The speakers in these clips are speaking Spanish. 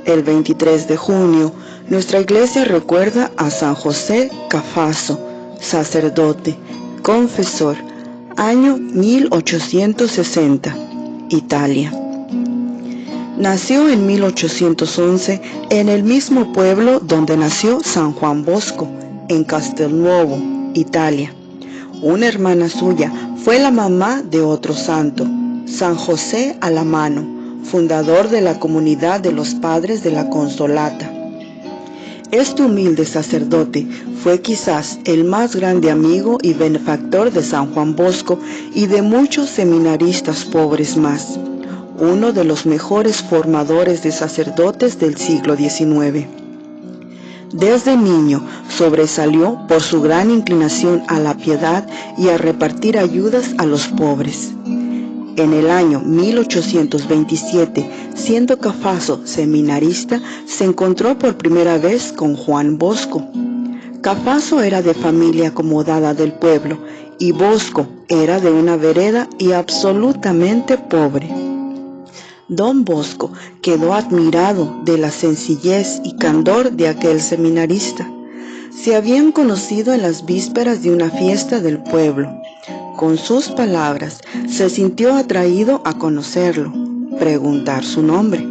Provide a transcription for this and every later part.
El 23 de junio, nuestra iglesia recuerda a San José Cafaso, sacerdote, confesor, año 1860, Italia. Nació en 1811 en el mismo pueblo donde nació San Juan Bosco, en Castelnuovo, Italia. Una hermana suya fue la mamá de otro santo, San José Alamano, fundador de la comunidad de los Padres de la Consolata. Este humilde sacerdote fue quizás el más grande amigo y benefactor de San Juan Bosco y de muchos seminaristas pobres más, uno de los mejores formadores de sacerdotes del siglo XIX. Desde niño sobresalió por su gran inclinación a la piedad y a repartir ayudas a los pobres. En el año 1827, siendo Cafaso seminarista, se encontró por primera vez con Juan Bosco. Cafaso era de familia acomodada del pueblo y Bosco era de una vereda y absolutamente pobre. Don Bosco quedó admirado de la sencillez y candor de aquel seminarista. Se habían conocido en las vísperas de una fiesta del pueblo. Con sus palabras se sintió atraído a conocerlo, preguntar su nombre.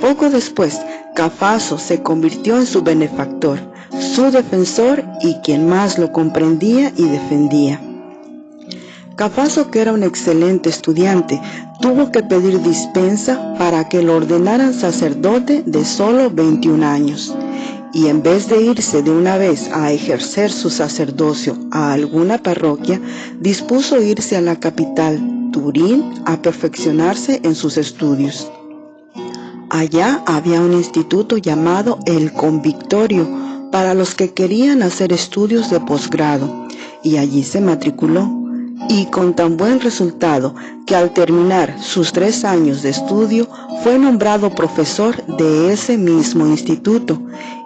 Poco después, Cafaso se convirtió en su benefactor, su defensor y quien más lo comprendía y defendía. Cafaso, que era un excelente estudiante, tuvo que pedir dispensa para que lo ordenaran sacerdote de solo 21 años. Y en vez de irse de una vez a ejercer su sacerdocio a alguna parroquia, dispuso irse a la capital, Turín, a perfeccionarse en sus estudios. Allá había un instituto llamado el Convictorio para los que querían hacer estudios de posgrado, y allí se matriculó, y con tan buen resultado que al terminar sus 3 años de estudio fue nombrado profesor de ese mismo instituto,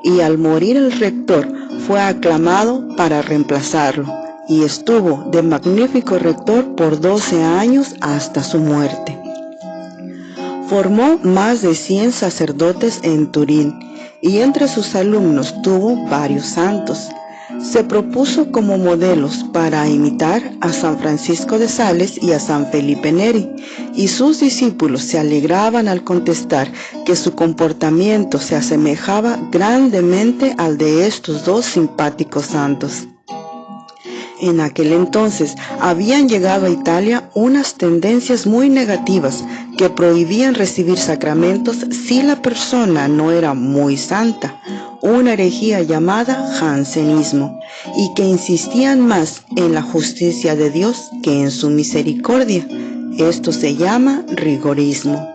y al morir el rector fue aclamado para reemplazarlo, y estuvo de magnífico rector por 12 años hasta su muerte. Formó más de 100 sacerdotes en Turín, y entre sus alumnos tuvo varios santos. Se propuso como modelos para imitar a San Francisco de Sales y a San Felipe Neri, y sus discípulos se alegraban al contestar que su comportamiento se asemejaba grandemente al de estos dos simpáticos santos. En aquel entonces habían llegado a Italia unas tendencias muy negativas que prohibían recibir sacramentos si la persona no era muy santa, una herejía llamada jansenismo, y que insistían más en la justicia de Dios que en su misericordia. Esto se llama rigorismo.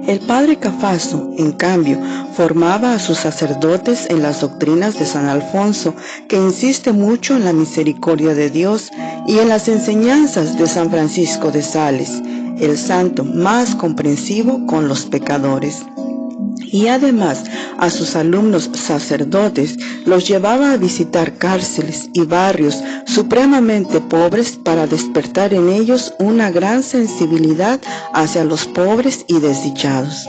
El padre Cafaso, en cambio, formaba a sus sacerdotes en las doctrinas de San Alfonso, que insiste mucho en la misericordia de Dios, y en las enseñanzas de San Francisco de Sales, el santo más comprensivo con los pecadores. Y además a sus alumnos sacerdotes los llevaba a visitar cárceles y barrios supremamente pobres para despertar en ellos una gran sensibilidad hacia los pobres y desdichados.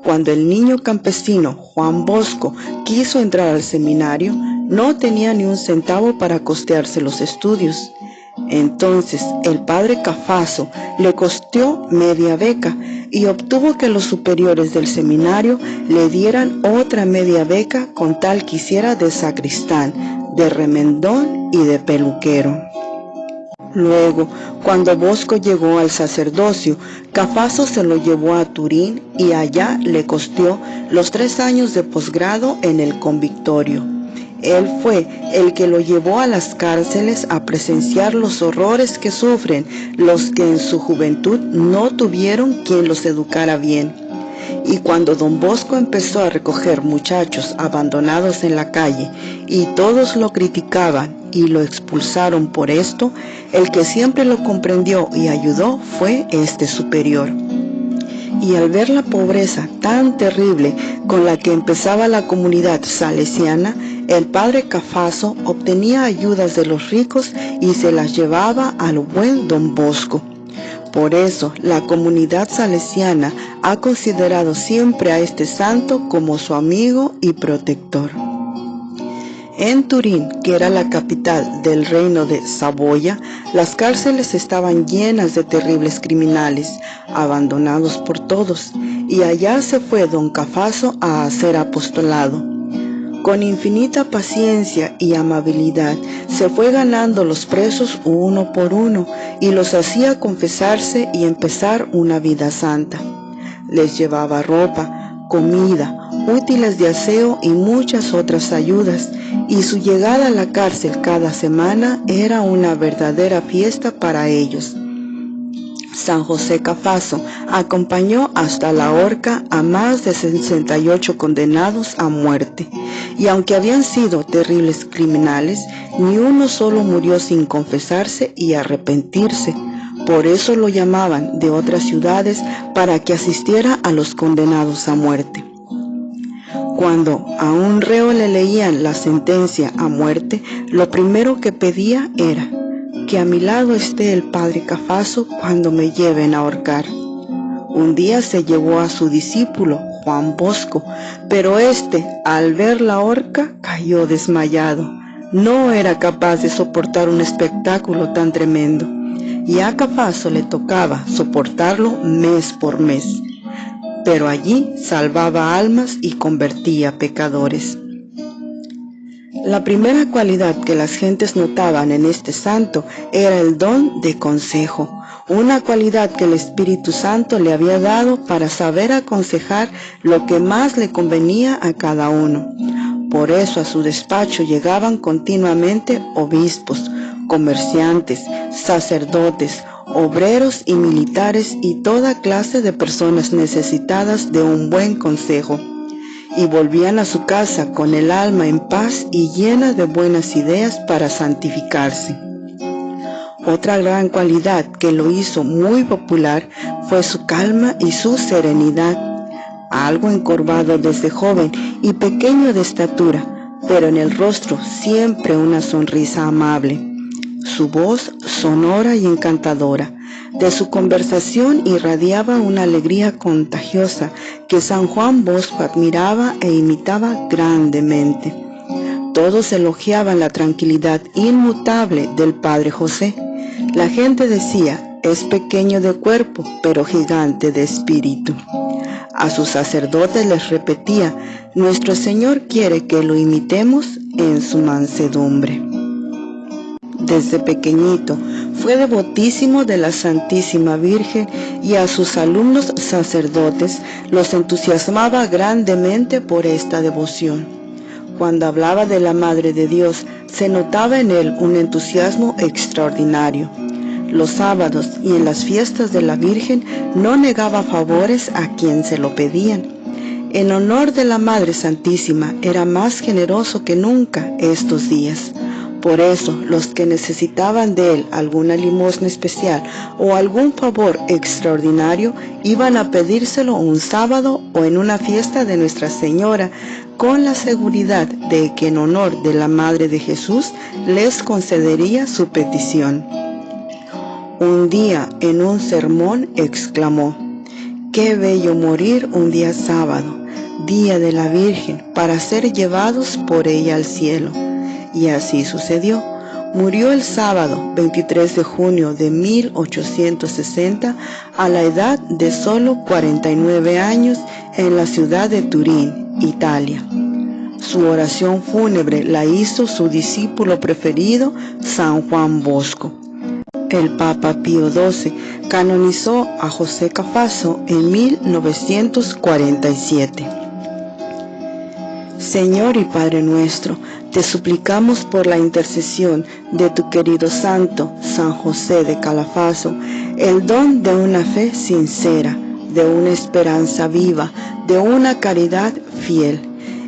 Cuando el niño campesino Juan Bosco quiso entrar al seminario, no tenía ni un centavo para costearse los estudios. Entonces el padre Cafaso le costeó media beca y obtuvo que los superiores del seminario le dieran otra media beca con tal que hiciera de sacristán, de remendón y de peluquero. Luego, cuando Bosco llegó al sacerdocio, Cafaso se lo llevó a Turín y allá le costeó los 3 años de posgrado en el Convictorio. Él fue el que lo llevó a las cárceles a presenciar los horrores que sufren los que en su juventud no tuvieron quien los educara bien. Y cuando don Bosco empezó a recoger muchachos abandonados en la calle y todos lo criticaban y lo expulsaron por esto, el que siempre lo comprendió y ayudó fue este superior. Y al ver la pobreza tan terrible con la que empezaba la comunidad salesiana, el padre Cafaso obtenía ayudas de los ricos y se las llevaba al buen don Bosco. Por eso, la comunidad salesiana ha considerado siempre a este santo como su amigo y protector. En Turín, que era la capital del reino de Saboya, las cárceles estaban llenas de terribles criminales, abandonados por todos, y allá se fue don Cafaso a hacer apostolado. Con infinita paciencia y amabilidad se fue ganando los presos uno por uno y los hacía confesarse y empezar una vida santa. Les llevaba ropa, comida, útiles de aseo y muchas otras ayudas, y su llegada a la cárcel cada semana era una verdadera fiesta para ellos. San José Cafaso acompañó hasta la horca a más de 68 condenados a muerte, y aunque habían sido terribles criminales, ni uno solo murió sin confesarse y arrepentirse. Por eso lo llamaban de otras ciudades para que asistiera a los condenados a muerte. Cuando a un reo le leían la sentencia a muerte, lo primero que pedía era: que a mi lado esté el padre Cafaso cuando me lleven a ahorcar. Un día se llevó a su discípulo, Juan Bosco, pero éste, al ver la horca, cayó desmayado. No era capaz de soportar un espectáculo tan tremendo, y a Cafaso le tocaba soportarlo mes por mes. Pero allí salvaba almas y convertía pecadores. La primera cualidad que las gentes notaban en este santo era el don de consejo, una cualidad que el Espíritu Santo le había dado para saber aconsejar lo que más le convenía a cada uno. Por eso a su despacho llegaban continuamente obispos, comerciantes, sacerdotes, obreros y militares y toda clase de personas necesitadas de un buen consejo. Y volvían a su casa con el alma en paz y llena de buenas ideas para santificarse. Otra gran cualidad que lo hizo muy popular fue su calma y su serenidad. Algo encorvado desde joven y pequeño de estatura, pero en el rostro siempre una sonrisa amable. Su voz sonora y encantadora. De su conversación irradiaba una alegría contagiosa que San Juan Bosco admiraba e imitaba grandemente. Todos elogiaban la tranquilidad inmutable del Padre José. La gente decía: es pequeño de cuerpo, pero gigante de espíritu. A sus sacerdotes les repetía: nuestro Señor quiere que lo imitemos en su mansedumbre. Desde pequeñito fue devotísimo de la Santísima Virgen y a sus alumnos sacerdotes los entusiasmaba grandemente por esta devoción. Cuando hablaba de la Madre de Dios, se notaba en él un entusiasmo extraordinario. Los sábados y en las fiestas de la Virgen no negaba favores a quien se lo pedían. En honor de la Madre Santísima era más generoso que nunca estos días. Por eso, los que necesitaban de él alguna limosna especial o algún favor extraordinario iban a pedírselo un sábado o en una fiesta de Nuestra Señora, con la seguridad de que en honor de la Madre de Jesús les concedería su petición. Un día, en un sermón, exclamó: «Qué bello morir un día sábado, día de la Virgen, para ser llevados por ella al cielo». Y así sucedió. Murió el sábado 23 de junio de 1860 a la edad de solo 49 años en la ciudad de Turín, Italia. Su oración fúnebre la hizo su discípulo preferido, San Juan Bosco. El Papa Pío XII canonizó a José Cafaso en 1947. Señor y Padre nuestro, te suplicamos por la intercesión de tu querido santo San José de Calafaso, el don de una fe sincera, de una esperanza viva, de una caridad fiel.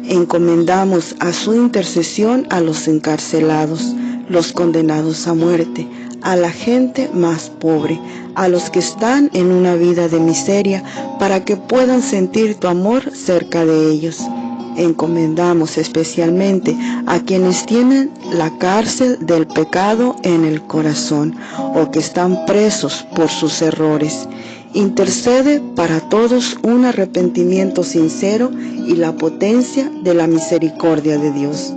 Encomendamos a su intercesión a los encarcelados, los condenados a muerte, a la gente más pobre, a los que están en una vida de miseria, para que puedan sentir tu amor cerca de ellos. Encomendamos especialmente a quienes tienen la cárcel del pecado en el corazón o que están presos por sus errores. Intercede para todos un arrepentimiento sincero y la potencia de la misericordia de Dios.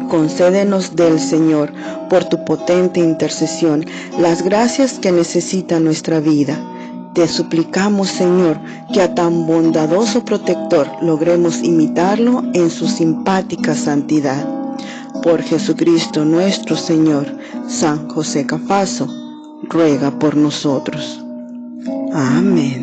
Concédenos del Señor, por tu potente intercesión, las gracias que necesita nuestra vida. Te suplicamos, Señor, que a tan bondadoso protector logremos imitarlo en su simpática santidad. Por Jesucristo nuestro Señor, San José Cafaso, ruega por nosotros. Amén.